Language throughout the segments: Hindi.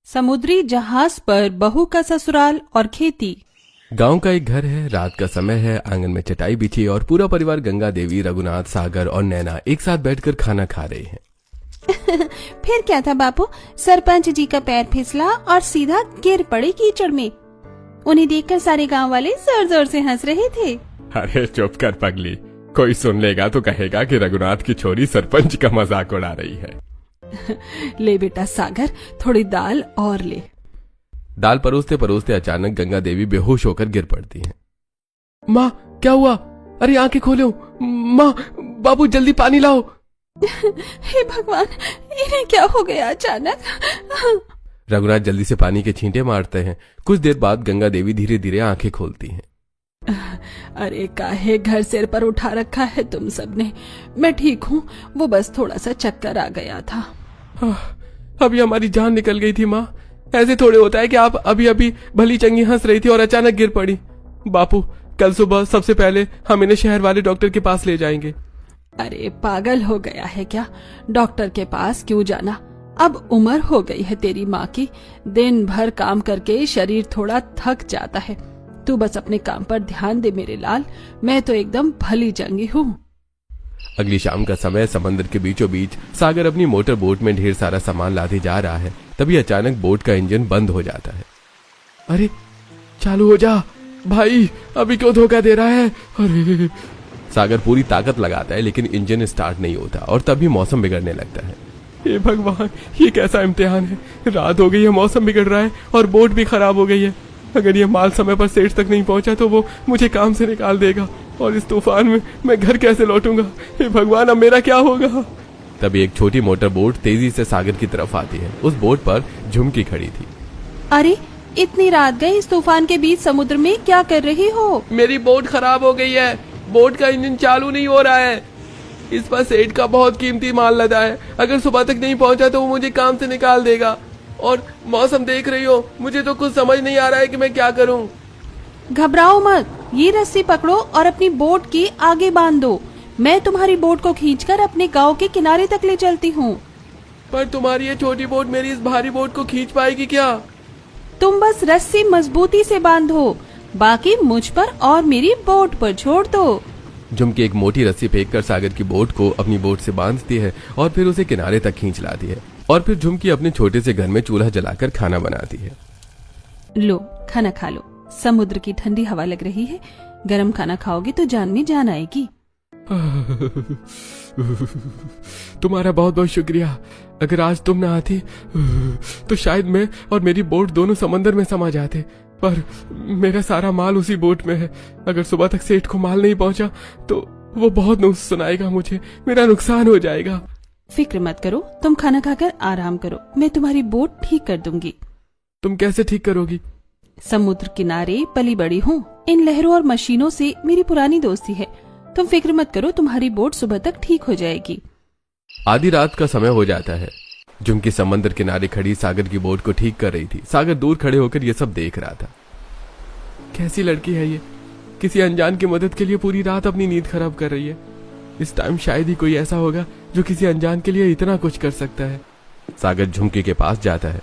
समुद्री जहाज पर बहू का ससुराल और खेती। गांव का एक घर है। रात का समय है। आंगन में चटाई बिछी और पूरा परिवार गंगा देवी, रघुनाथ, सागर और नैना एक साथ बैठकर खाना खा रहे हैं। फिर क्या था बापू, सरपंच जी का पैर फिसला और सीधा गिर पड़े कीचड़ में। उन्हें देखकर सारे गांव वाले जोर जोर से हंस रहे थे। अरे चुप कर पगली, कोई सुन लेगा तो कहेगा कि रघुनाथ की छोरी सरपंच का मजाक उड़ा रही है। ले बेटा सागर, थोड़ी दाल और ले। दाल परोसते परोसते अचानक गंगा देवी बेहोश होकर गिर पड़ती हैं। माँ क्या हुआ? अरे आंखें खोलो माँ, बाबू जल्दी पानी लाओ। हे भगवान, इन्हें क्या हो गया अचानक? रघुनाथ जल्दी से पानी के छींटे मारते हैं। कुछ देर बाद गंगा देवी धीरे धीरे आंखें खोलती हैं। अरे काहे घर सिर पर उठा रखा है तुम सबने? मैं ठीक हूँ, वो बस थोड़ा सा चक्कर आ गया था। अभी हमारी जान निकल गई थी माँ। ऐसे थोड़े होता है कि आप अभी अभी भली चंगी हंस रही थी और अचानक गिर पड़ी। बापू कल सुबह सबसे पहले हम इन्हें शहर वाले डॉक्टर के पास ले जाएंगे। अरे पागल हो गया है क्या? डॉक्टर के पास क्यों जाना? अब उम्र हो गई है तेरी माँ की, दिन भर काम करके शरीर थोड़ा थक जाता है। तू बस अपने काम पर ध्यान दे मेरे लाल, मैं तो एकदम भली चंगी हूँ। अगली शाम का समय, समंदर के बीचों बीच सागर अपनी मोटर बोट में ढेर सारा सामान लादे जा रहा है। तभी अचानक बोट का इंजन बंद हो जाता है। अरे चालू हो जा भाई, अभी क्यों धोखा दे रहा है? अरे सागर पूरी ताकत लगाता है लेकिन इंजन स्टार्ट नहीं होता और तभी मौसम बिगड़ने लगता है। हे भगवान, ये कैसा इम्तिहान है? रात हो गई है, मौसम बिगड़ रहा है और बोट भी खराब हो गई है। अगर ये माल समय पर सेठ तक नहीं पहुंचा तो वो मुझे काम से निकाल देगा और इस तूफान में मैं घर कैसे लौटूंगा? हे भगवान, अब मेरा क्या होगा? तभी एक छोटी मोटर बोट तेजी से सागर की तरफ आती है। उस बोट पर झुमकी खड़ी थी। अरे इतनी रात गई, इस तूफान के बीच समुद्र में क्या कर रही हो? मेरी बोट खराब हो गई है, बोट का इंजन चालू नहीं हो रहा है। इस पर सेठ का बहुत कीमती माल लदा है। अगर सुबह तक नहीं पहुंचा तो वो मुझे काम से निकाल देगा। और मौसम देख रही हो, मुझे तो कुछ समझ नहीं आ रहा है कि मैं क्या करूं। घबराओ मत, ये रस्सी पकड़ो और अपनी बोट की आगे बांध दो। मैं तुम्हारी बोट को खींचकर अपने गांव के किनारे तक ले चलती हूँ। पर तुम्हारी ये छोटी बोट मेरी इस भारी बोट को खींच पाएगी क्या? तुम बस रस्सी मजबूती से बांधो, बाकी मुझ पर और मेरी बोट पर छोड़ दो। झुमकी एक मोटी रस्सी फेंककर सागर की बोट को अपनी बोट से बांधती है और फिर उसे किनारे तक खींच लाती है। और फिर झुमकी अपने छोटे से घर में चूल्हा जलाकर खाना बनाती है। लो खाना खा लो, समुद्र की ठंडी हवा लग रही है। गरम खाना खाओगे तो जान में जान आएगी। तुम्हारा बहुत बहुत शुक्रिया। अगर आज तुम ना आती तो शायद मैं और मेरी बोट दोनों समंदर में समा जाते। पर मेरा सारा माल उसी बोट में है। अगर सुबह तक सेठ को माल नहीं पहुंचा तो वो बहुत नुक्स सुनाएगा मुझे, मेरा नुकसान हो जाएगा। फिक्र मत करो, तुम खाना खाकर आराम करो, मैं तुम्हारी बोट ठीक कर दूंगी। तुम कैसे ठीक करोगी? समुद्र किनारे पली बड़ी हूँ, इन लहरों और मशीनों से मेरी पुरानी दोस्ती है। तुम फिक्र मत करो, तुम्हारी बोट सुबह तक ठीक हो जाएगी। आधी रात का समय हो जाता है। झुमकी समंदर किनारे खड़ी सागर की बोट को ठीक कर रही थी। सागर दूर खड़े होकर ये सब देख रहा था। कैसी लड़की है ये, किसी अनजान की मदद के लिए पूरी रात अपनी नींद खराब कर रही है। इस टाइम शायद ही कोई ऐसा होगा जो किसी अनजान के लिए इतना कुछ कर सकता है। सागर झुमकी के पास जाता है।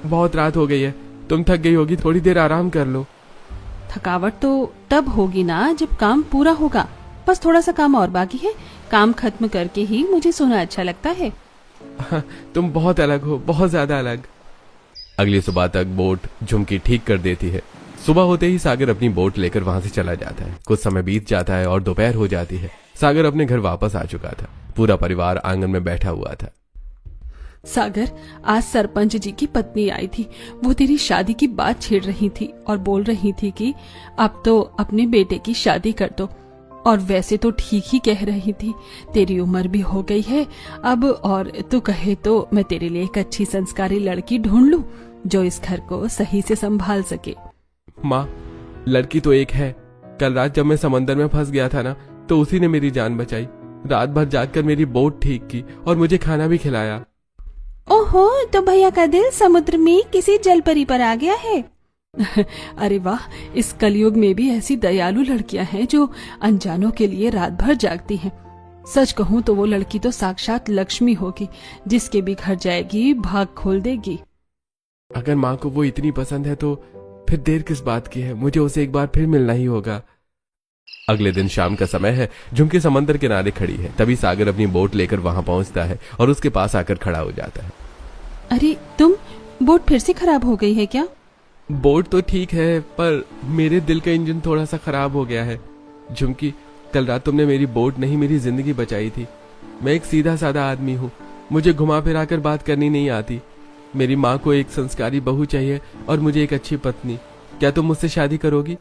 बहुत रात हो गई है, तुम थक गई होगी, थोड़ी देर आराम कर लो। थकावट तो तब होगी ना जब काम पूरा होगा। बस थोड़ा सा काम और बाकी है, काम खत्म करके ही मुझे सोना अच्छा लगता है। तुम बहुत अलग हो, बहुत ज्यादा अलग। अगली सुबह तक बोट झुमकी ठीक कर देती है। सुबह होते ही सागर अपनी बोट लेकर वहां से चला जाता है। कुछ समय बीत जाता है और दोपहर हो जाती है। सागर अपने घर वापस आ चुका था। पूरा परिवार आंगन में बैठा हुआ था। सागर, आज सरपंच जी की पत्नी आई थी। वो तेरी शादी की बात छेड़ रही थी और बोल रही थी कि अब तो अपने बेटे की शादी कर दो। और वैसे तो ठीक ही कह रही थी, तेरी उम्र भी हो गई है अब, और तू कहे तो मैं तेरे लिए एक अच्छी संस्कारी लड़की ढूंढ लूं जो इस घर को सही से संभाल सके। माँ, लड़की तो एक है। कल रात जब मैं समंदर में फंस गया था ना, तो उसी ने मेरी जान बचाई। रात भर जागकर मेरी बोट ठीक की और मुझे खाना भी खिलाया। ओहो, तो भैया का दिल समुद्र में किसी जलपरी पर आ गया है। अरे वाह, इस कलयुग में भी ऐसी दयालु लड़कियां हैं जो अनजानों के लिए रात भर जागती हैं। सच कहूं तो वो लड़की तो साक्षात लक्ष्मी होगी, जिसके भी घर जाएगी भाग खोल देगी। अगर माँ को वो इतनी पसंद है तो फिर देर किस बात की है, मुझे उसे एक बार फिर मिलना ही होगा। अगले दिन शाम का समय है। झुमकी समंदर किनारे खड़ी है। तभी सागर अपनी बोट लेकर वहां पहुंचता है और उसके पास आकर खड़ा हो जाता है। अरे तुम, बोट फिर से खराब हो गई है क्या? बोट तो ठीक है, पर मेरे दिल का इंजन थोड़ा सा खराब हो गया है। झुमकी, कल रात तुमने मेरी बोट नहीं मेरी जिंदगी बचाई थी। मैं एक सीधा साधा आदमी हूँ, मुझे घुमा फिरा कर बात करनी नहीं आती। मेरी माँ को एक संस्कारी बहू चाहिए और मुझे एक अच्छी पत्नी। क्या तुम मुझसे शादी करोगी?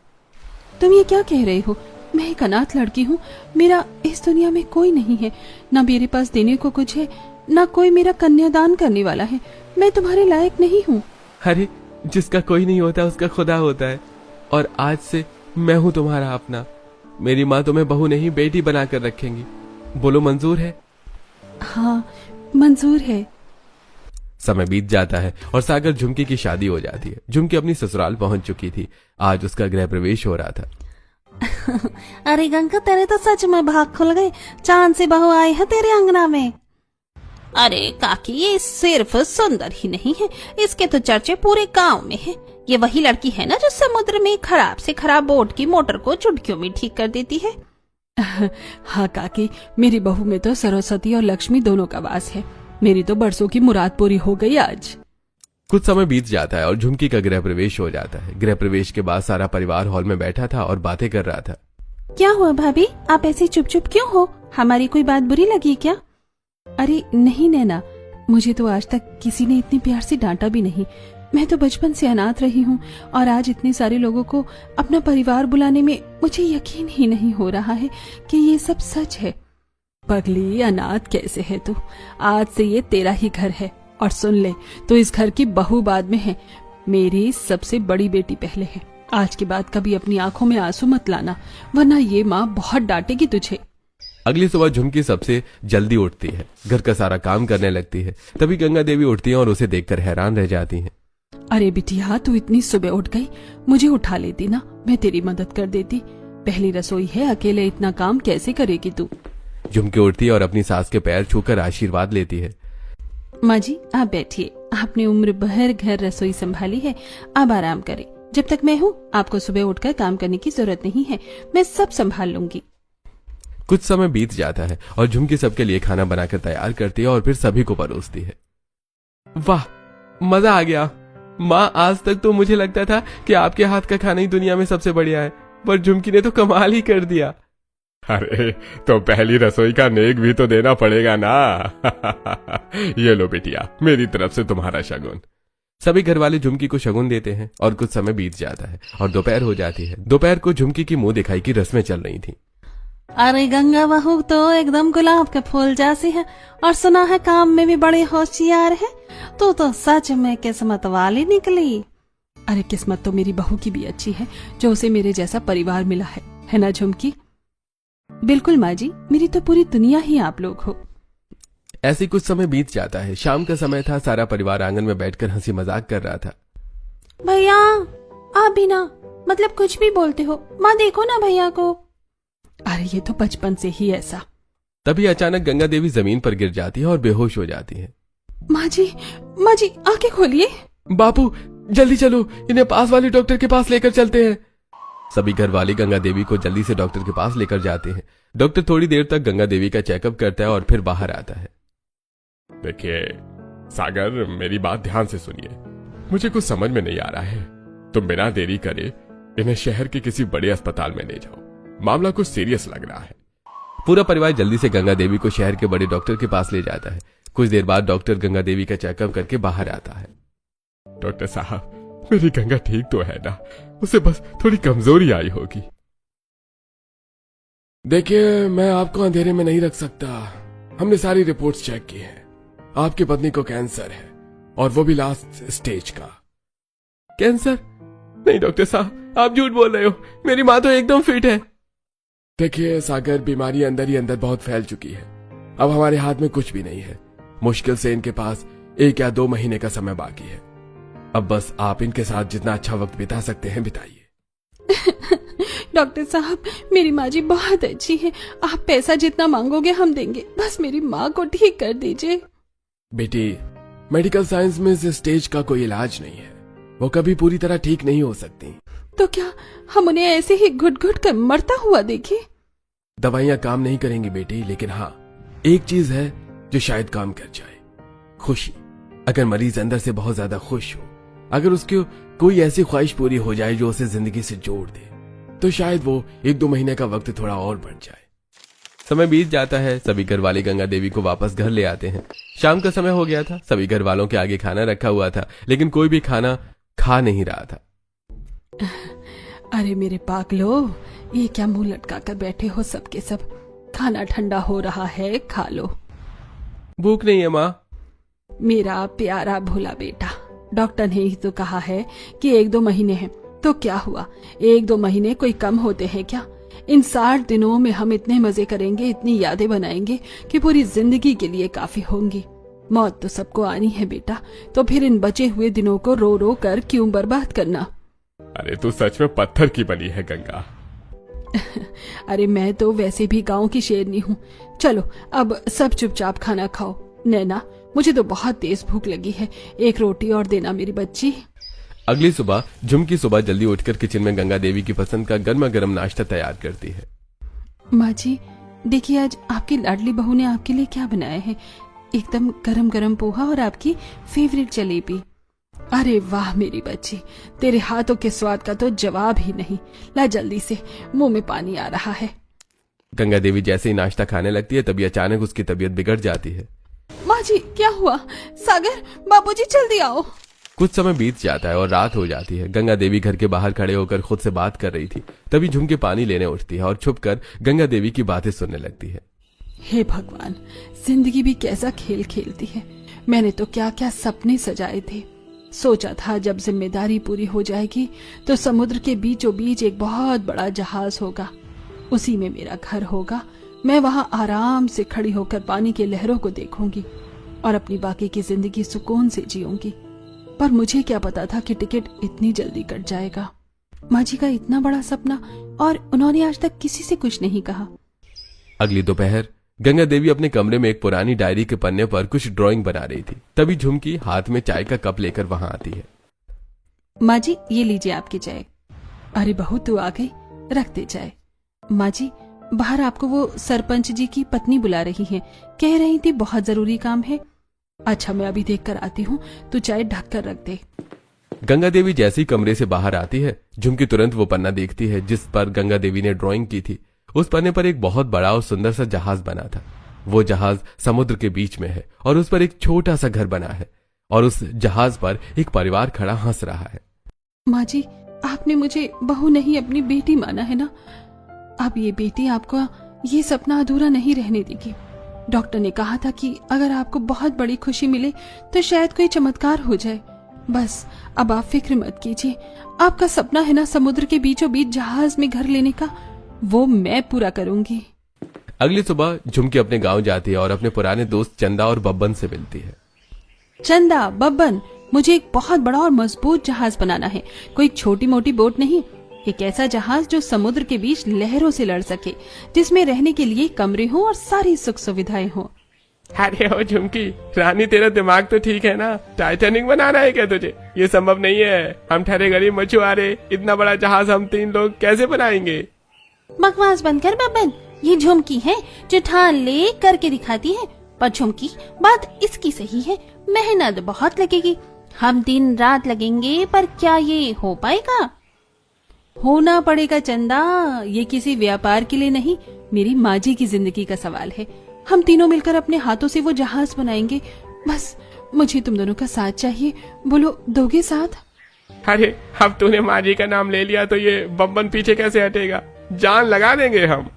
तुम ये क्या कह रहे हो? मैं एक अनाथ लड़की हूँ, मेरा इस दुनिया में कोई नहीं है, ना मेरे पास देने को कुछ है, ना कोई मेरा कन्यादान करने वाला है। मैं तुम्हारे लायक नहीं हूँ। अरे, जिसका कोई नहीं होता उसका खुदा होता है, और आज से मैं हूँ तुम्हारा अपना। मेरी माँ तुम्हें बहू नहीं बेटी बनाकर रखेंगी। बोलो, मंजूर है? हाँ, मंजूर है। समय बीत जाता है और सागर झुमकी की शादी हो जाती है। झुमकी अपनी ससुराल पहुंच चुकी थी। आज उसका गृह प्रवेश हो रहा था। अरे गंगा, तेरे तो सच में भाग खुल गए। चांद से बहू आई है तेरे अंगना में। अरे काकी, ये सिर्फ सुंदर ही नहीं है, इसके तो चर्चे पूरे गांव में है। ये वही लड़की है ना जो समुद्र में खराब से खराब बोट की मोटर को चुटकियों में ठीक कर देती है। हाँ काकी, मेरी बहू में तो सरस्वती और लक्ष्मी दोनों का वास है। मेरी तो बरसों की मुराद पूरी हो गई आज। कुछ समय बीत जाता है और झुमकी का गृह प्रवेश हो जाता है। गृह प्रवेश के बाद सारा परिवार हॉल में बैठा था और बातें कर रहा था। क्या हुआ भाभी, आप ऐसे चुप चुप क्यों हो? हमारी कोई बात बुरी लगी क्या? अरे नहीं नैना, मुझे तो आज तक किसी ने इतनी प्यार से डांटा भी नहीं। मैं तो बचपन से अनाथ रही हूँ और आज इतने सारे लोगों को अपना परिवार बुलाने में मुझे यकीन ही नहीं हो रहा है कि ये सब सच है। पगली, अनाथ कैसे है तू? आज से ये तेरा ही घर है। और सुन ले, तो इस घर की बहू बाद में है, मेरी सबसे बड़ी बेटी पहले है। आज के बाद कभी अपनी आंखों में आंसू मत लाना, वरना ये माँ बहुत डांटेगी तुझे। अगली सुबह झुमकी सबसे जल्दी उठती है, घर का सारा काम करने लगती है। तभी गंगा देवी उठती है और उसे देखकर हैरान रह जाती हैं। अरे बिटिया, तू इतनी सुबह उठ गई, मुझे उठा लेती ना, मैं तेरी मदद कर देती। पहली रसोई है, अकेले इतना काम कैसे करेगी तू? झुमकी उठती है और अपनी सास के पैर छूकर आशीर्वाद लेती है। माँ जी, आप बैठिए। आपने उम्र भर घर रसोई संभाली है, अब आराम करें। जब तक मैं हूँ, आपको सुबह उठकर काम करने की जरूरत नहीं है, मैं सब संभाल लूंगी। कुछ समय बीत जाता है और झुमकी सबके लिए खाना बनाकर तैयार करती है और फिर सभी को परोसती है। वाह, मजा आ गया। माँ, आज तक तो मुझे लगता था कि आपके हाथ का खाना ही दुनिया में सबसे बढ़िया है, पर झुमकी ने तो कमाल ही कर दिया। अरे, तो पहली रसोई का नेक भी तो देना पड़ेगा ना। ये लो बिटिया, मेरी तरफ से तुम्हारा शगुन। सभी घर वाले झुमकी को शगुन देते हैं और कुछ समय बीत जाता है और दोपहर हो जाती है। दोपहर को झुमकी की मुंह दिखाई की रस्में चल रही थी। अरे गंगा बहू तो एकदम गुलाब के फूल जैसी है, और सुना है काम में भी बड़ी होशियार है। तू तो सच में किस्मत वाली निकली। अरे किस्मत तो मेरी बहू की भी अच्छी है, जो उसे मेरे जैसा परिवार मिला है ना झुमकी? बिल्कुल माँ जी, मेरी तो पूरी दुनिया ही आप लोग हो। ऐसी कुछ समय बीत जाता है। शाम का समय था। सारा परिवार आंगन में बैठकर हंसी मजाक कर रहा था। भैया, आप भी ना, मतलब कुछ भी बोलते हो। माँ देखो ना भैया को। अरे ये तो बचपन से ही ऐसा। तभी अचानक गंगा देवी जमीन पर गिर जाती है और बेहोश हो जाती है। माँ जी, आंखें खोलिए। बापू, जल्दी चलो, इन्हें पास वाले डॉक्टर के पास लेकर चलते हैं। सभी घर वाले गंगा देवी को जल्दी से डॉक्टर के पास लेकर जाते हैं। डॉक्टर थोड़ी देर तक गंगा देवी का चेकअप करता है और फिर बाहर आता है। देखिए सागर, मेरी बात ध्यान से सुनिए। मुझे कुछ समझ में नहीं आ रहा है। तुम बिना देरी करे इन्हें शहर के किसी बड़े अस्पताल में ले जाओ। मामला कुछ सीरियस लग रहा है। पूरा परिवार जल्दी से गंगा देवी को शहर के बड़े डॉक्टर के पास ले जाता है। कुछ देर बाद डॉक्टर गंगा देवी का चेकअप करके बाहर आता है। डॉक्टर साहब, मेरी गंगा ठीक तो है ना? उसे बस थोड़ी कमजोरी आई होगी। देखिए, मैं आपको अंधेरे में नहीं रख सकता। हमने सारी रिपोर्ट्स चेक की हैं। आपकी पत्नी को कैंसर है, और वो भी लास्ट स्टेज का। कैंसर? नहीं डॉक्टर साहब, आप झूठ बोल रहे हो। मेरी माँ तो एकदम फिट है। देखिए सागर, बीमारी अंदर ही अंदर बहुत फैल चुकी है। अब हमारे हाथ में कुछ भी नहीं है। मुश्किल से इनके पास 1 या 2 महीने का समय बाकी है। अब बस आप इनके साथ जितना अच्छा वक्त बिता सकते हैं बिताइए। डॉक्टर साहब, मेरी माँ जी बहुत अच्छी है, आप पैसा जितना मांगोगे हम देंगे, बस मेरी माँ को ठीक कर दीजिए। बेटी, मेडिकल साइंस में इस स्टेज का कोई इलाज नहीं है, वो कभी पूरी तरह ठीक नहीं हो सकती। तो क्या हम उन्हें ऐसे ही घुट घुट कर मरता हुआ देखें? दवाइयां काम नहीं करेंगी बेटी, लेकिन हाँ, एक चीज है जो शायद काम कर जाए, खुशी। अगर मरीज अंदर से बहुत ज्यादा खुश हो, अगर उसकी कोई ऐसी ख्वाहिश पूरी हो जाए जो उसे जिंदगी से जोड़ दे, तो शायद वो 1-2 महीने का वक्त थोड़ा और बढ़ जाए। समय बीत जाता है। सभी घर वाले गंगा देवी को वापस घर ले आते हैं। शाम का समय हो गया था। सभी घर वालों के आगे खाना रखा हुआ था, लेकिन कोई भी खाना खा नहीं रहा था। अरे मेरे पागलो, ये क्या मुंह लटका कर बैठे हो सबके सब? खाना ठंडा हो रहा है, खा लो। भूख नहीं है माँ। मेरा प्यारा भोला बेटा, डॉक्टर ने ही तो कहा है कि 1-2 महीने हैं, तो क्या हुआ? 1-2 महीने कोई कम होते हैं क्या? इन 60 दिनों में हम इतने मजे करेंगे, इतनी यादें बनाएंगे कि पूरी जिंदगी के लिए काफी होंगी। मौत तो सबको आनी है बेटा, तो फिर इन बचे हुए दिनों को रो रो कर क्यों बर्बाद करना? अरे तू सच में पत्थर की बनी है गंगा। अरे मैं तो वैसे भी गांव की शेरनी हूँ। चलो अब सब चुपचाप खाना खाओ। नैना, मुझे तो बहुत तेज भूख लगी है, 1 रोटी और देना मेरी बच्ची। अगली सुबह झुमकी सुबह जल्दी उठकर किचन में गंगा देवी की पसंद का गर्मा गर्म नाश्ता तैयार करती है। माँ जी, देखिए आज आपकी लाडली बहू ने आपके लिए क्या बनाया है, एकदम गरम गरम पोहा और आपकी फेवरेट जलेबी। अरे वाह मेरी बच्ची, तेरे हाथों के स्वाद का तो जवाब ही नहीं। ला जल्दी से, मुंह में पानी आ रहा है। गंगा देवी जैसे ही नाश्ता खाने लगती है, तभी अचानक उसकी तबीयत बिगड़ जाती है। माँ जी, क्या हुआ? सागर, बाबूजी जल्दी आओ। कुछ समय बीत जाता है और रात हो जाती है। गंगा देवी घर के बाहर खड़े होकर खुद से बात कर रही थी, तभी झुमकी पानी लेने उठती है और छुपकर गंगा देवी की बातें सुनने लगती है। हे भगवान, जिंदगी भी कैसा खेल खेलती है। मैंने तो क्या क्या सपने सजाए थे। सोचा था जब जिम्मेदारी पूरी हो जाएगी तो समुद्र के बीचों बीच एक बहुत बड़ा जहाज होगा, उसी में मेरा घर होगा। मैं वहां आराम से खड़ी होकर पानी के लहरों को देखूंगी और अपनी बाकी की जिंदगी सुकून से जीऊंगी। पर मुझे क्या पता था कि टिकट इतनी जल्दी कट जाएगा। माँ जी का इतना बड़ा सपना, और उन्होंने आज तक किसी से कुछ नहीं कहा। अगली दोपहर गंगा देवी अपने कमरे में एक पुरानी डायरी के पन्ने पर कुछ ड्राइंग बना रही थी। तभी झुमकी हाथ में चाय का कप लेकर वहां आती है। माँ जी, ये लीजिए आपकी चाय। अरे बहू, तू आ गई, रख दे चाय। माँ जी, बाहर आपको वो सरपंच जी की पत्नी बुला रही है, कह रही थी बहुत जरूरी काम है। अच्छा, मैं अभी देख कर आती हूँ, तू चाय ढक कर रख दे। गंगा देवी जैसे ही कमरे से बाहर आती है, झुमकी तुरंत वो पन्ना देखती है जिस पर गंगा देवी ने ड्राइंग की थी। उस पन्ने पर एक बहुत बड़ा और सुंदर सा जहाज बना था। वो जहाज समुद्र के बीच में है और उस पर एक छोटा सा घर बना है और उस जहाज पर एक परिवार खड़ा हंस रहा है। माँ जी, आपने मुझे बहू नहीं अपनी बेटी माना है ना? अब ये बेटी आपका ये सपना अधूरा नहीं रहने देगी। डॉक्टर ने कहा था कि अगर आपको बहुत बड़ी खुशी मिले तो शायद कोई चमत्कार हो जाए। बस अब आप फिक्र मत कीजिए। आपका सपना है ना समुद्र के बीचों बीच जहाज में घर लेने का, वो मैं पूरा करूंगी। अगली सुबह झुमकी अपने गांव जाती है और अपने पुराने दोस्त चंदा और बब्बन से मिलती है। चंदा, बब्बन, मुझे एक बहुत बड़ा और मजबूत जहाज बनाना है। कोई छोटी मोटी बोट नहीं, एक ऐसा जहाज जो समुद्र के बीच लहरों से लड़ सके, जिसमें रहने के लिए कमरे हों और सारी सुख सुविधाएं हों। अरे ओ झुमकी रानी, तेरा दिमाग तो ठीक है ना? टाइटैनिक बनाना है क्या तुझे? ये संभव नहीं है। हम ठहरे गरीब मछुआरे, इतना बड़ा जहाज हम 3 लोग कैसे बनाएंगे? बकवास बंद कर बब्बन, ये झुमकी है जो ठान ले करके दिखाती है। पर झुमकी, बात इसकी सही है, मेहनत बहुत लगेगी, हम दिन रात लगेंगे, पर क्या ये हो पाएगा? होना पड़ेगा चंदा, ये किसी व्यापार के लिए नहीं, मेरी माँ जी की जिंदगी का सवाल है। हम तीनों मिलकर अपने हाथों से वो जहाज बनाएंगे। बस मुझे तुम दोनों का साथ चाहिए। बोलो, दोगे साथ? अरे अब तूने माँ जी का नाम ले लिया तो ये बब्बन पीछे कैसे हटेगा? जान लगा देंगे हम।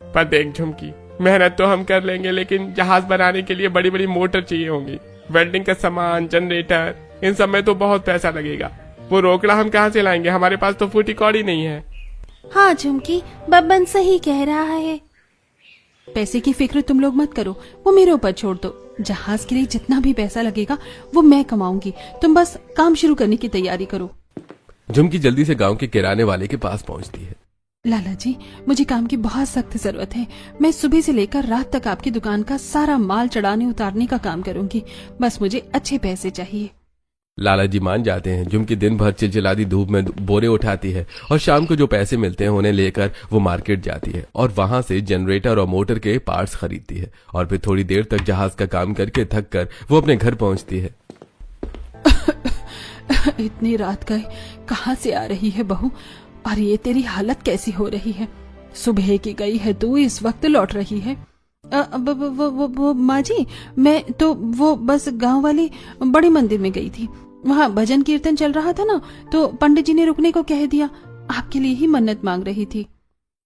पर देख झुमकी, मेहनत तो हम कर लेंगे, लेकिन जहाज बनाने के लिए बड़ी बड़ी मोटर चाहिए होंगी, वेल्डिंग का सामान, जनरेटर, इन सब में तो बहुत पैसा लगेगा। वो रोकड़ा हम कहाँ से लाएंगे? हमारे पास तो फूटी कौड़ी नहीं है। हाँ झुमकी, बब्बन सही कह रहा है। पैसे की फिक्र तुम लोग मत करो, वो मेरे ऊपर छोड़ दो। जहाज के लिए जितना भी पैसा लगेगा वो मैं कमाऊंगी, तुम बस काम शुरू करने की तैयारी करो। झुमकी जल्दी से गांव के किराने वाले के पास पहुंचती है। लाला जी, मुझे काम की बहुत सख्त जरूरत है। मैं सुबह से लेकर रात तक आपकी दुकान का सारा माल चढ़ाने उतारने का काम करूंगी। बस मुझे अच्छे पैसे चाहिए। लाला जी मान जाते हैं। झुमकी दिन भर चिलचिलाती धूप में बोरे उठाती है और शाम को जो पैसे मिलते हैं उन्हें लेकर वो मार्केट जाती है और वहां से जनरेटर और मोटर के पार्ट्स खरीदती है और फिर थोड़ी देर तक जहाज का काम करके थक कर वो अपने घर पहुंचती है। इतनी रात गए कहाँ से आ रही है बहू? और ये तेरी हालत कैसी हो रही है? सुबह की गई है तू, इस वक्त लौट रही है। वो माँ जी, मैं तो वो बस गांव वाली बड़ी मंदिर में गई थी। वहाँ भजन कीर्तन चल रहा था ना, तो पंडित जी ने रुकने को कह दिया। आपके लिए ही मन्नत मांग रही थी।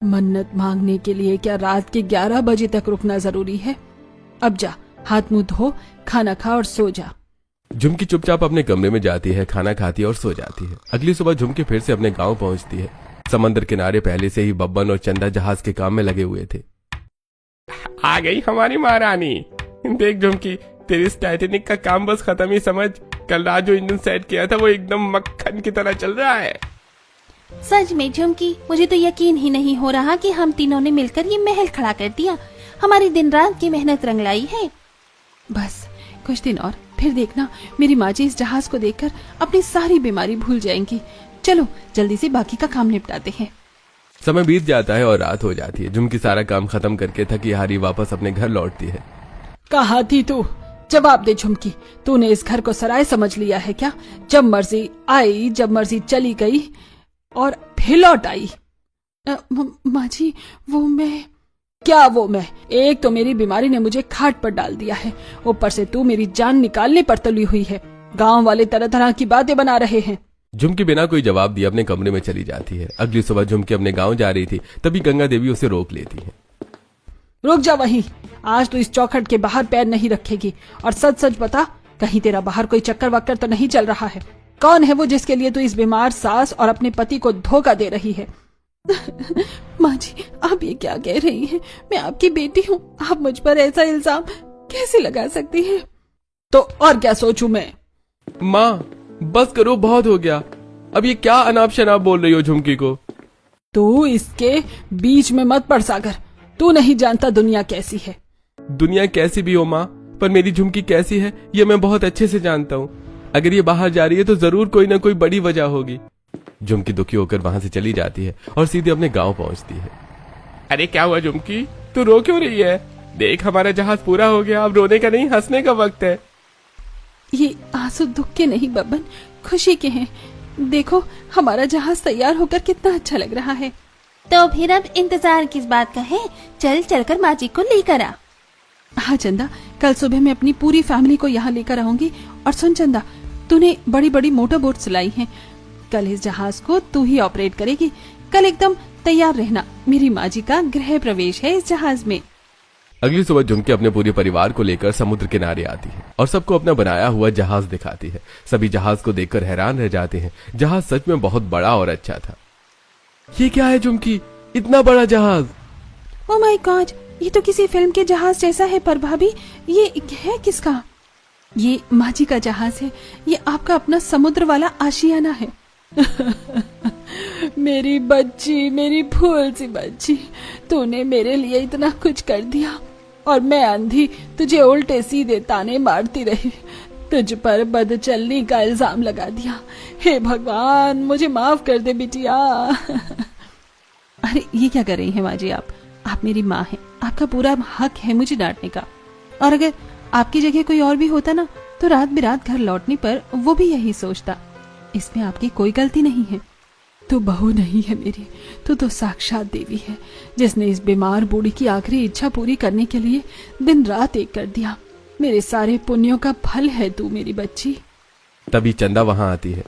मन्नत मांगने के लिए क्या रात के 11 बजे तक रुकना जरूरी है? अब जा, हाथ मुंह धो, खाना खा और सो जा। झुमकी चुपचाप अपने कमरे में जाती है, खाना खाती है और सो जाती है। अगली सुबह झुमकी फिर से अपने गांव पहुंचती है। समंदर किनारे पहले से ही बब्बन और चंदा जहाज के काम में लगे हुए थे। आ गई हमारी महारानी। देख झुमकी, तेरी इस टाइटेनिक का काम बस खत्म ही समझ। कल रात जो इंजन सेट किया था वो एकदम मक्खन की तरह चल रहा है। सच में झुमकी, मुझे तो यकीन ही नहीं हो रहा कि हम तीनों ने मिलकर ये महल खड़ा कर दिया। हमारी दिन रात की मेहनत रंग लाई है। बस कुछ दिन और, फिर देखना मेरी माँ जी इस जहाज को देखकर अपनी सारी बीमारी भूल जाएंगी। चलो जल्दी से बाकी का काम निपटाते हैं। समय बीत जाता है और रात हो जाती है। झुमकी सारा काम खत्म करके थकी हारी वापस अपने घर लौटती है। कहाँ थी तू? जवाब दे झुमकी, तूने इस घर को सराय समझ लिया है क्या? जब मर्जी आई, जब मर्जी चली गई और फिर लौट आई। माँ जी, वो मैं क्या? वो मैं? एक तो मेरी बीमारी ने मुझे खाट पर डाल दिया है, ऊपर से तू मेरी जान निकालने पर तुली हुई है। गांव वाले तरह तरह की बातें बना रहे हैं। झुमकी बिना कोई जवाब दिए अपने कमरे में चली जाती है। अगली सुबह झुमकी अपने गांव जा रही थी, तभी गंगा देवी उसे रोक लेती है। रुक जा वहीं, आज तो इस चौखट के बाहर पैर नहीं रखेगी। और सच सच बता, कहीं तेरा बाहर कोई चक्कर वक्कर तो नहीं चल रहा है? कौन है वो जिसके लिए तू इस बीमार सास और अपने पति को धोखा दे रही है? माँ जी, आप ये क्या कह रही हैं? मैं आपकी बेटी हूँ, आप मुझ पर ऐसा इल्जाम कैसे लगा सकती हैं? तो और क्या सोचूं मैं? माँ बस करो, बहुत हो गया। अब ये क्या अनाप शनाप बोल रही हो झुमकी को? तू इसके बीच में मत पड़ सागर। तू नहीं जानता दुनिया कैसी है। दुनिया कैसी भी हो माँ, पर मेरी झुमकी कैसी है ये मैं बहुत अच्छे से जानता हूँ। अगर ये बाहर जा रही है तो जरूर कोई ना कोई बड़ी वजह होगी। झुमकी दुखी होकर वहां से चली जाती है और सीधे अपने गांव पहुंचती है। अरे क्या हुआ झुमकी, तू रो क्यों रही है? देख हमारा जहाज पूरा हो गया, अब रोने का नहीं हंसने का वक्त है। ये आंसू दुख के नहीं बब्बन, खुशी के हैं। देखो हमारा जहाज तैयार होकर कितना अच्छा लग रहा है। तो फिर अब इंतजार किस बात का है? चल चलकर माँ जी को लेकर आ। हाँ चंदा, कल सुबह मैं अपनी पूरी फैमिली को यहाँ लेकर आऊंगी। और सुन चंदा, तूने बड़ी बड़ी मोटर बोट सिलाई हैं। कल इस जहाज को तू ही ऑपरेट करेगी। कल एकदम तैयार रहना, मेरी माँ जी का गृह प्रवेश है इस जहाज में। अगली सुबह झुमकी अपने पूरे परिवार को लेकर समुद्र किनारे आती है और सबको अपना बनाया हुआ जहाज दिखाती है। सभी जहाज को देखकर हैरान रह जाते हैं। जहाज सच में बहुत बड़ा और अच्छा था। ये क्या है झुमकी, इतना बड़ा जहाज? ओह माय गॉड, ये तो किसी फिल्म के जहाज जैसा है। पर भाभी, ये है किसका? ये माँ जी का जहाज है। ये आपका अपना समुद्र वाला आशियाना है। मेरी बच्ची, मेरी फूल सी बच्ची, तूने मेरे लिए इतना कुछ कर दिया और मैं अंधी तुझे उल्टे सीधे ताने मारती रही। तुझ पर बदचलनी का इल्जाम लगा दिया। हे भगवान, मुझे माफ कर दे बिटिया। अरे ये क्या कर रही हैं माँ जी? आप मेरी माँ हैं, आपका पूरा हक है मुझे डांटने का। और अगर आपकी जगह कोई और भी होता ना, तो रात बिरात घर लौटने पर वो भी यही सोचता। इसमें आपकी कोई गलती नहीं है। तू बहू नहीं है मेरी, तू तो साक्षात देवी है, जिसने इस बीमार बूढ़ी की आखिरी इच्छा पूरी करने के लिए दिन रात एक कर दिया। मेरे सारे पुण्यों का फल है तू मेरी बच्ची। तभी चंदा वहां आती है।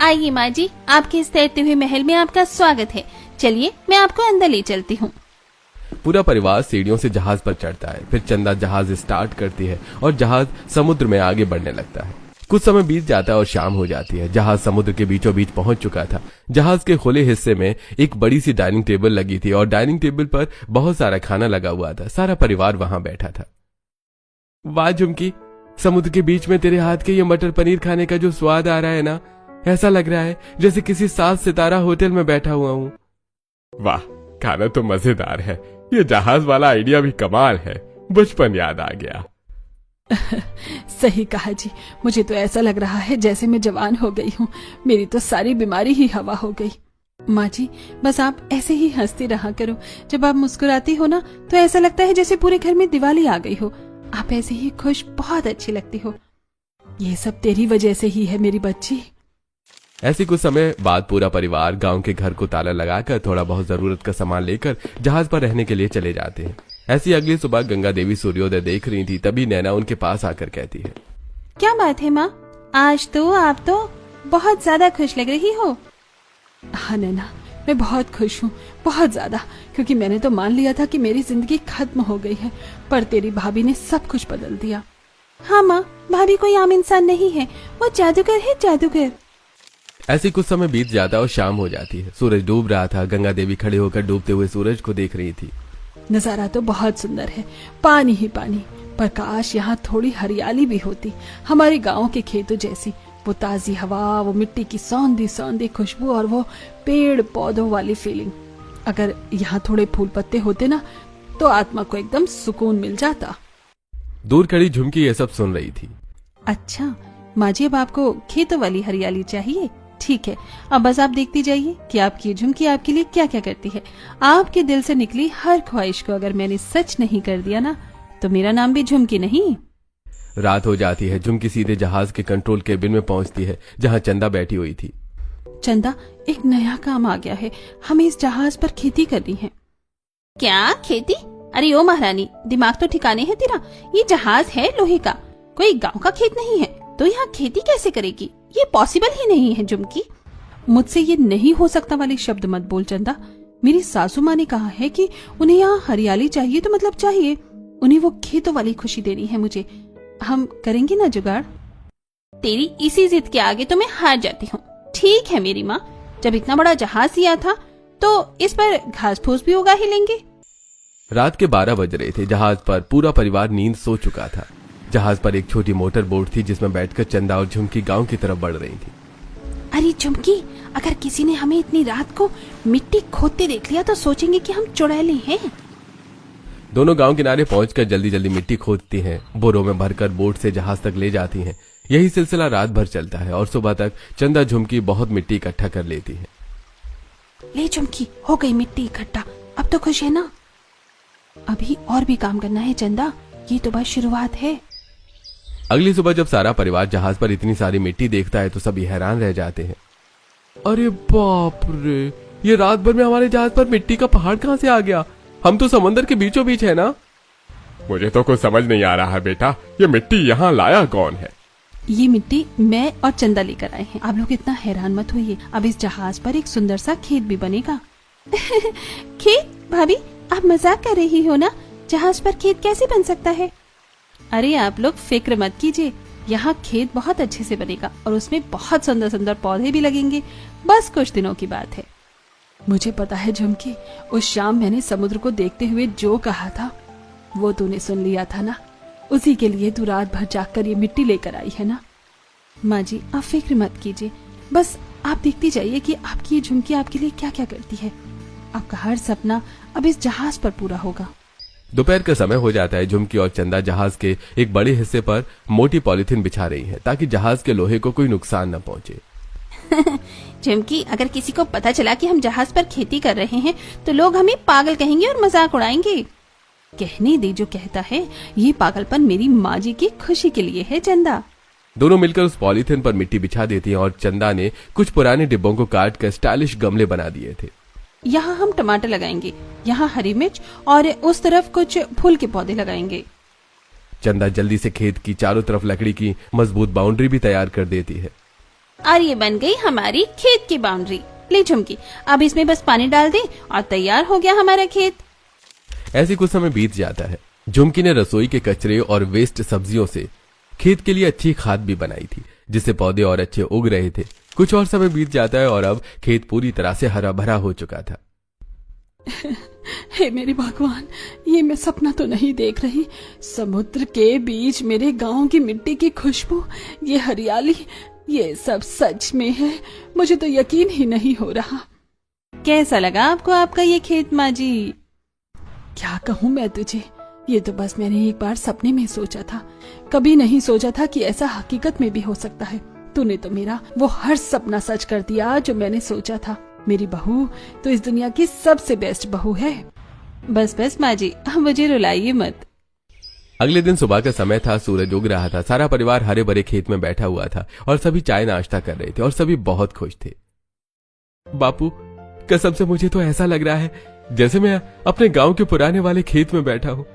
आइए माँ जी, आपके इस तैरते हुए महल में आपका स्वागत है। चलिए मैं आपको अंदर ले चलती हूँ। पूरा परिवार सीढ़ियों से जहाज पर चढ़ता है। फिर चंदा जहाज स्टार्ट करती है और जहाज समुद्र में आगे बढ़ने लगता है। कुछ समय बीत जाता है और शाम हो जाती है। जहाज समुद्र के बीचों बीच पहुंच चुका था। जहाज के खुले हिस्से में एक बड़ी सी डाइनिंग टेबल लगी थी और डाइनिंग टेबल पर बहुत सारा खाना लगा हुआ था। सारा परिवार वहां बैठा था। वाह झुमकी, समुद्र के बीच में तेरे हाथ के ये मटर पनीर खाने का जो स्वाद आ रहा है ना, ऐसा लग रहा है जैसे किसी 7 सितारा होटल में बैठा हुआ हूँ। वाह, खाना तो मजेदार है। ये जहाज वाला आइडिया भी कमाल है। बचपन याद आ गया। सही कहा जी, मुझे तो ऐसा लग रहा है जैसे मैं जवान हो गई हूँ। मेरी तो सारी बीमारी ही हवा हो गई। माँ जी, बस आप ऐसे ही हंसती रहा करो। जब आप मुस्कुराती हो ना तो ऐसा लगता है जैसे पूरे घर में दिवाली आ गई हो। आप ऐसे ही खुश, बहुत अच्छी लगती हो। ये सब तेरी वजह से ही है मेरी बच्ची। ऐसी कुछ समय बाद पूरा परिवार गांव के घर को ताला लगाकर थोड़ा बहुत जरूरत का सामान लेकर जहाज पर रहने के लिए चले जाते हैं। ऐसी अगली सुबह गंगा देवी सूर्योदय देख रही थी, तभी नैना उनके पास आकर कहती है, क्या बात है माँ, आज तो आप तो बहुत ज्यादा खुश लग रही हो। हाँ नैना, मैं बहुत खुश हूँ, बहुत ज्यादा, क्योंकि मैंने तो मान लिया था कि मेरी जिंदगी खत्म हो गई है, पर तेरी भाभी ने सब कुछ बदल दिया। हाँ माँ, भाभी कोई आम इंसान नहीं है, वो जादूगर है, जादूगर। ऐसी कुछ समय बीत जाता और शाम हो जाती है। सूरज डूब रहा था। गंगा देवी खड़े होकर डूबते हुए सूरज को देख रही थी। नजारा तो बहुत सुंदर है, पानी ही पानी, पर काश यहाँ थोड़ी हरियाली भी होती, हमारे गांव के खेतों जैसी। वो ताजी हवा, वो मिट्टी की सौंधी सौंधी खुशबू और वो पेड़ पौधों वाली फीलिंग। अगर यहाँ थोड़े फूल पत्ते होते ना तो आत्मा को एकदम सुकून मिल जाता। दूर खड़ी झुमकी ये सब सुन रही थी। अच्छा माँ जी, अब आपको खेतों वाली हरियाली चाहिए? ठीक है, अब बस आप देखती जाइए कि आपकी झुमकी आपके लिए क्या क्या करती है। आपके दिल से निकली हर ख्वाहिश को अगर मैंने सच नहीं कर दिया ना तो मेरा नाम भी झुमकी नहीं। रात हो जाती है। झुमकी सीधे जहाज के कंट्रोल केबिन में पहुंचती है जहां चंदा बैठी हुई थी। चंदा, एक नया काम आ गया है, हमें इस जहाज पर खेती करनी है। क्या खेती? अरे ओ महारानी, दिमाग तो ठिकाने है तेरा। ये जहाज है लोहे का, कोई गांव का खेत नहीं है, तो यहाँ खेती कैसे करेगी? ये पॉसिबल ही नहीं है झुमकी। मुझसे ये नहीं हो सकता वाले शब्द मत बोल चंदा। मेरी सासू माँ ने कहा है कि उन्हें यहाँ हरियाली चाहिए तो मतलब चाहिए, उन्हें वो खेतों वाली खुशी देनी है मुझे। हम करेंगे ना जुगाड़। तेरी इसी जिद के आगे तो मैं हार जाती हूँ। ठीक है मेरी माँ, जब इतना बड़ा जहाज लिया था तो इस पर घास फूस भी उगा ही लेंगे। रात के 12 बज रहे थे। जहाज पर पूरा परिवार नींद सो चुका था। जहाज पर एक छोटी मोटर बोट थी जिसमें बैठकर चंदा और झुमकी गांव की तरफ बढ़ रही थी। अरे झुमकी, अगर किसी ने हमें इतनी रात को मिट्टी खोदते देख लिया तो सोचेंगे कि हम चुड़ैले हैं। दोनों गांव किनारे पहुंचकर जल्दी जल्दी मिट्टी खोदती हैं, बोरों में भरकर बोट से जहाज तक ले जाती हैं। यही सिलसिला रात भर चलता है और सुबह तक चंदा झुमकी बहुत मिट्टी इकट्ठा कर लेती है। ले झुमकी, हो गई मिट्टी इकट्ठा, अब तो खुश है ना? अभी और भी काम करना है चंदा, ये तो बस शुरुआत है। अगली सुबह जब सारा परिवार जहाज पर इतनी सारी मिट्टी देखता है तो सभी हैरान रह जाते हैं। अरे बाप रे, ये रात भर में हमारे जहाज पर मिट्टी का पहाड़ कहां से आ गया? हम तो समंदर के बीचों बीच है ना। मुझे तो कुछ समझ नहीं आ रहा बेटा, ये मिट्टी यहाँ लाया कौन है? ये मिट्टी मैं और चंदा लेकर आए हैं। आप लोग इतना हैरान मत होइए, अब इस जहाज पर एक सुंदर सा खेत भी बनेगा। खेत? भाभी आप मजाक कर रही हो ना? जहाज पर खेत कैसे बन सकता है? अरे आप लोग फिक्र मत कीजिए, यहाँ खेत बहुत अच्छे से बनेगा और उसमें बहुत सुंदर सुंदर पौधे भी लगेंगे। बस कुछ दिनों की बात है। मुझे पता है झुमकी, उस शाम मैंने समुद्र को देखते हुए जो कहा था वो तूने सुन लिया था ना। उसी के लिए तू रात भर जागकर ये मिट्टी लेकर आई है ना। माँ जी आप फिक्र मत कीजिए, बस आप देखती जाइए कि आपकी ये झुमकी आपके लिए क्या क्या करती है। आपका हर सपना अब इस जहाज पर पूरा होगा। दोपहर का समय हो जाता है। झुमकी और चंदा जहाज के एक बड़े हिस्से पर मोटी पॉलिथीन बिछा रही हैं ताकि जहाज के लोहे को कोई नुकसान न पहुंचे। झुमकी, अगर किसी को पता चला कि हम जहाज पर खेती कर रहे हैं तो लोग हमें पागल कहेंगे और मजाक उड़ाएंगे। कहने दे जो कहता है, ये पागलपन मेरी माँ जी की खुशी के लिए है चंदा। दोनों मिलकर उस पॉलिथीन पर मिट्टी बिछा देती हैं और चंदा ने कुछ पुराने डिब्बों को काट कर स्टाइलिश गमले बना दिए थे। यहाँ हम टमाटर लगाएंगे, यहाँ हरी मिर्च और उस तरफ कुछ फूल के पौधे लगाएंगे। चंदा जल्दी से खेत की चारों तरफ लकड़ी की मजबूत बाउंड्री भी तैयार कर देती है। और ये बन गई हमारी खेत की बाउंड्री। ले झुमकी, अब इसमें बस पानी डाल दे और तैयार हो गया हमारा खेत। ऐसे कुछ समय बीत जाता है। झुमकी ने रसोई के कचरे और वेस्ट सब्जियों से खेत के लिए अच्छी खाद भी बनाई थी, जिससे पौधे और अच्छे उग रहे थे। कुछ और समय बीत जाता है और अब खेत पूरी तरह से हरा भरा हो चुका था। हे मेरे भगवान, ये मैं सपना तो नहीं देख रही। समुद्र के बीच मेरे गांव की मिट्टी की खुशबू, ये हरियाली, ये सब सच में है। मुझे तो यकीन ही नहीं हो रहा। कैसा लगा आपको आपका ये खेत माँ जी? क्या कहूँ मैं तुझे, ये तो बस मैंने एक बार सपने में सोचा था, कभी नहीं सोचा था कि ऐसा हकीकत में भी हो सकता है। तूने तो मेरा वो हर सपना सच कर दिया जो मैंने सोचा था। मेरी बहू तो इस दुनिया की सबसे बेस्ट बहू है। बस बस माँ जी, मुझे रुलाइए मत। अगले दिन सुबह का समय था, सूरज उग रहा था। सारा परिवार हरे भरे खेत में बैठा हुआ था और सभी चाय नाश्ता कर रहे थे और सभी बहुत खुश थे। बापू, कसम से मुझे तो ऐसा लग रहा है जैसे मैं अपने गांव के पुराने वाले खेत में बैठा हूँ।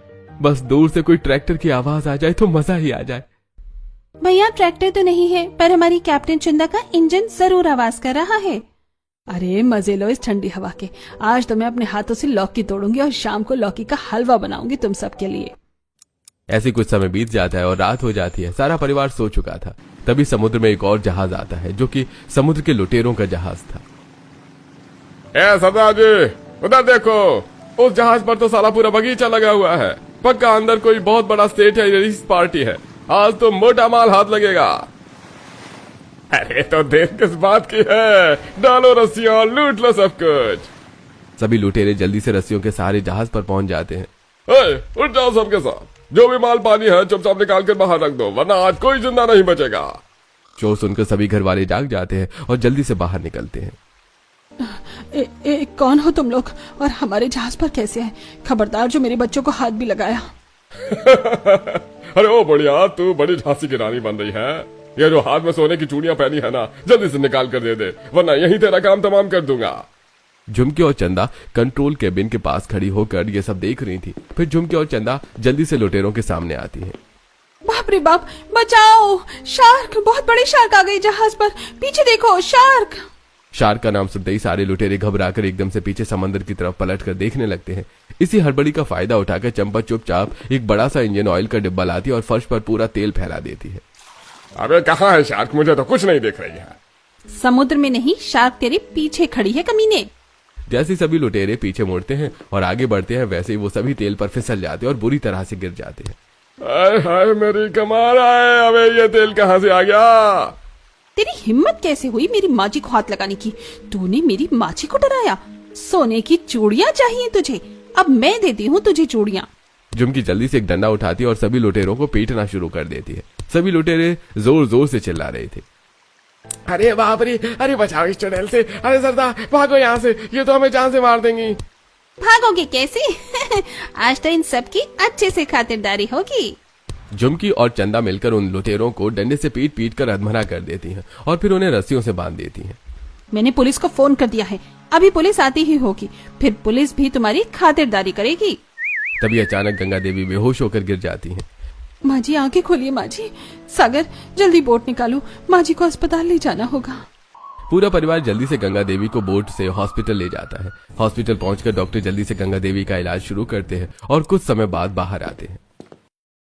बस दूर से कोई ट्रैक्टर की आवाज आ जाए तो मजा ही आ जाए। भैया, ट्रैक्टर तो नहीं है, पर हमारी कैप्टन चंदा का इंजन जरूर आवाज कर रहा है। अरे मजे लो इस ठंडी हवा के। आज तो मैं अपने हाथों से लौकी तोड़ूंगी और शाम को लौकी का हलवा बनाऊंगी तुम सबके लिए। ऐसे कुछ समय बीत जाता है और रात हो जाती है। सारा परिवार सो चुका था। तभी समुद्र में एक और जहाज आता है जो कि समुद्र के लुटेरों का जहाज था। ए सरदार जी, उधर देखो, उस जहाज पर तो सारा पूरा बगीचा लगा हुआ है। पक्का अंदर कोई बहुत बड़ा स्टेट है, पार्टी है। आज तो मोटा माल हाथ लगेगा। अरे तो देर किस बात की है, डालो रस्सियां, लूट लो सब कुछ। सभी लुटेरे जल्दी से रस्सियों के सहारे जहाज पर पहुंच जाते हैं। उठ जाओ सबके साथ, जो भी माल पानी है चुपचाप निकाल कर बाहर रख दो, वरना आज कोई जिंदा नहीं बचेगा। चोर सुनकर सभी घर वाले जाग जाते हैं और जल्दी से बाहर निकलते हैं। कौन हो तुम लोग और हमारे जहाज पर कैसे हैं? खबरदार जो मेरे बच्चों को हाथ भी लगाया। अरे ओ बढ़िया, तू बड़ी झांसी की रानी बन रही है। ये जो हाथ में सोने की चूड़ियां पहनी है ना, जल्दी से निकाल कर दे दे, वरना यही तेरा काम तमाम कर दूंगा। झुमकी और चंदा कंट्रोल केबिन के पास खड़ी होकर ये सब देख रही थी। फिर झुमकी और चंदा जल्दी से लुटेरों के सामने आती हैं। बाप रे बाप, बचाओ, शार्क, बहुत बड़ी शार्क आ गई जहाज पर, पीछे देखो, शार्क। शार्क का नाम सुनते ही सारे लुटेरे घबराकर एकदम से पीछे समंदर की तरफ पलटकर देखने लगते हैं। इसी हड़बड़ी का फायदा उठाकर चंपा चुपचाप एक बड़ा सा इंजन ऑयल का डिब्बा लाती है और फर्श पर पूरा तेल फैला देती है। अबे कहाँ है शार्क? मुझे तो कुछ नहीं दिख रही है। समुद्र में नहीं, शार्क तेरे पीछे खड़ी है कमीने। जैसे सभी लुटेरे पीछे मुड़ते हैं और आगे बढ़ते हैं, वैसे ही वो सभी तेल पर फिसल जाते हैं और बुरी तरह से गिर जाते हैं। हाय हाय मेरी कमाल है, अबे ये तेल कहाँ से आ गया? तेरी हिम्मत कैसे हुई मेरी माँ जी को हाथ लगाने की? तूने मेरी माँ जी को डराया। सोने की चूड़ियां चाहिए तुझे? अब मैं देती हूँ तुझे चूड़ियां। झुमकी जल्दी से एक डंडा उठाती है और सभी लुटेरों को पीटना शुरू कर देती है। सभी लुटेरे जोर जोर से चिल्ला रहे थे। अरे बाप रे, अरे बचाओ इस चुड़ैल से, अरे सरदार भागो यहाँ से, ये तो हमें जान से मार देंगी। भागोगे कैसे? आज तो इन सब की अच्छे से खातिरदारी होगी। झुमकी और चंदा मिलकर उन लुटेरों को डंडे से पीट पीट कर अधमरा कर देती हैं और फिर उन्हें रस्सियों से बांध देती हैं। मैंने पुलिस को फोन कर दिया है, अभी पुलिस आती ही होगी, फिर पुलिस भी तुम्हारी खातिरदारी करेगी। तभी अचानक गंगा देवी बेहोश होकर गिर जाती हैं। माँ जी आंखें खोलिए माँ जी। सागर जल्दी बोट निकालो, माँ जी को अस्पताल ले जाना होगा। पूरा परिवार जल्दी से गंगा देवी को बोट से हॉस्पिटल ले जाता है। हॉस्पिटल पहुंचकर डॉक्टर जल्दी से गंगा देवी का इलाज शुरू करते हैं और कुछ समय बाद बाहर आते हैं।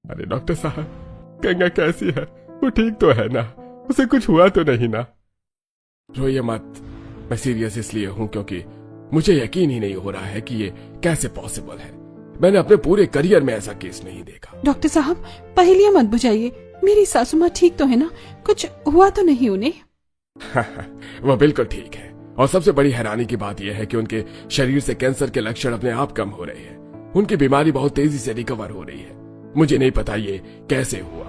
अरे डॉक्टर साहब, गंगा कैसी है? वो ठीक तो है ना? उसे कुछ हुआ तो नहीं ना? रोइए मत, मैं सीरियस इसलिए हूँ क्योंकि मुझे यकीन ही नहीं हो रहा है कि ये कैसे पॉसिबल है। मैंने अपने पूरे करियर में ऐसा केस नहीं देखा। डॉक्टर साहब पहेलियां मत बुझाइए, मेरी सासू माँ ठीक तो है ना? कुछ हुआ तो नहीं उन्हें? वह बिल्कुल ठीक है और सबसे बड़ी हैरानी की बात यह है कि उनके शरीर से कैंसर के लक्षण अपने आप कम हो रहे हैं। उनकी बीमारी बहुत तेजी से रिकवर हो रही है। मुझे नहीं पता ये कैसे हुआ,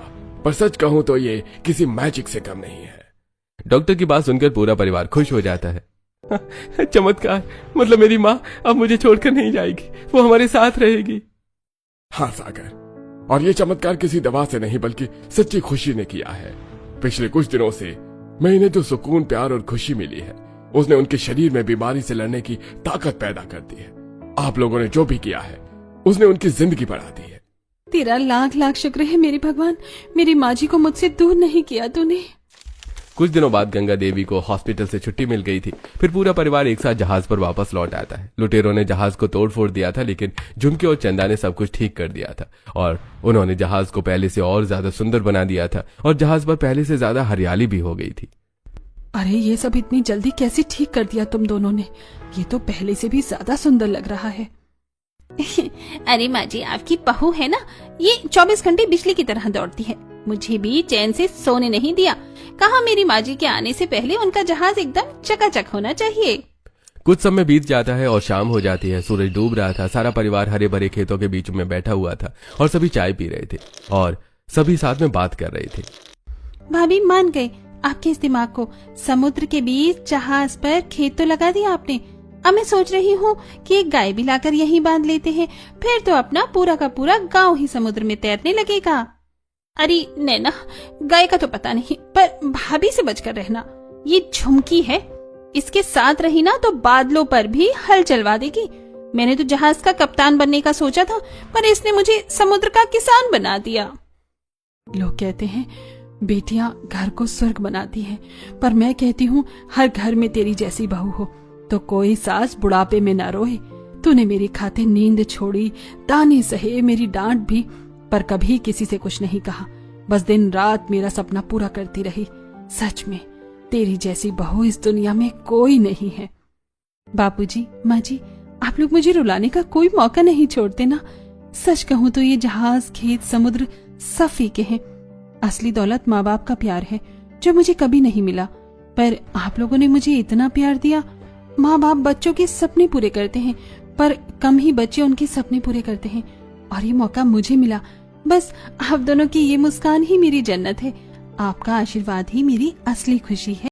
पर सच कहूं तो ये किसी मैजिक से कम नहीं है। डॉक्टर की बात सुनकर पूरा परिवार खुश हो जाता है। चमत्कार, मतलब मेरी माँ अब मुझे छोड़कर नहीं जाएगी, वो हमारे साथ रहेगी। हाँ सागर, और ये चमत्कार किसी दवा से नहीं बल्कि सच्ची खुशी ने किया है। पिछले कुछ दिनों से मैं इन्हें जो सुकून, प्यार और खुशी मिली है, उसने उनके शरीर में बीमारी से लड़ने की ताकत पैदा कर दी है। आप लोगों ने जो भी किया है उसने उनकी जिंदगी बढ़ा दी है। तेरा लाख लाख शुक्र है मेरे भगवान, मेरी माँ जी को मुझसे दूर नहीं किया तूने। कुछ दिनों बाद गंगा देवी को हॉस्पिटल से छुट्टी मिल गई थी। फिर पूरा परिवार एक साथ जहाज पर वापस लौट आता है। लुटेरों ने जहाज को तोड़ फोड़ दिया था, लेकिन झुमकी और चंदा ने सब कुछ ठीक कर दिया था और उन्होंने जहाज को पहले से और ज्यादा सुंदर बना दिया था और जहाज पर पहले से ज्यादा हरियाली भी हो गई थी। अरे ये सब इतनी जल्दी कैसे ठीक कर दिया तुम दोनों ने? ये तो पहले से भी ज्यादा सुंदर लग रहा है। अरे माँ जी, आपकी बहू है ना, ये 24 घंटे बिजली की तरह दौड़ती है। मुझे भी चैन से सोने नहीं दिया। कहा मेरी माँ जी के आने से पहले उनका जहाज एकदम चकाचक होना चाहिए। कुछ समय बीत जाता है और शाम हो जाती है। सूरज डूब रहा था। सारा परिवार हरे भरे खेतों के बीच में बैठा हुआ था और सभी चाय पी रहे थे और सभी साथ में बात कर रहे थे। भाभी मान गए आपके इस दिमाग को। समुद्र के बीच जहाज पर खेत तो लगा दिया आपने। अब मैं सोच रही हूँ कि एक गाय भी लाकर यहीं बांध लेते हैं, फिर तो अपना पूरा का पूरा गांव ही समुद्र में तैरने लगेगा। अरे नैना, गाय का तो पता नहीं, पर भाभी से बचकर रहना। ये झुमकी है, इसके साथ रही ना तो बादलों पर भी हल चलवा देगी। मैंने तो जहाज का कप्तान बनने का सोचा था, पर इसने मुझे समुद्र का किसान बना दिया। लोग कहते हैं बेटियां घर को स्वर्ग बनाती हैं, पर मैं कहती हूँ हर घर में तेरी जैसी बहू हो तो कोई सास बुढ़ापे में न रोए। तूने मेरी खातिर नींद छोड़ी, ताने सहे, मेरी डांट भी, पर कभी किसी से कुछ नहीं कहा। बस दिन रात मेरा सपना पूरा करती रही। सच में तेरी जैसी बहू इस दुनिया में कोई नहीं है। बापूजी, माँ जी, आप लोग मुझे रुलाने का कोई मौका नहीं छोड़ते ना। सच कहूँ तो ये जहाज, खेत, समुद्र सब फीके हैं। असली दौलत माँ बाप का प्यार है जो मुझे कभी नहीं मिला, पर आप लोगों ने मुझे इतना प्यार दिया। माँ बाप बच्चों के सपने पूरे करते हैं, पर कम ही बच्चे उनके सपने पूरे करते हैं, और ये मौका मुझे मिला। बस आप दोनों की ये मुस्कान ही मेरी जन्नत है। आपका आशीर्वाद ही मेरी असली खुशी है।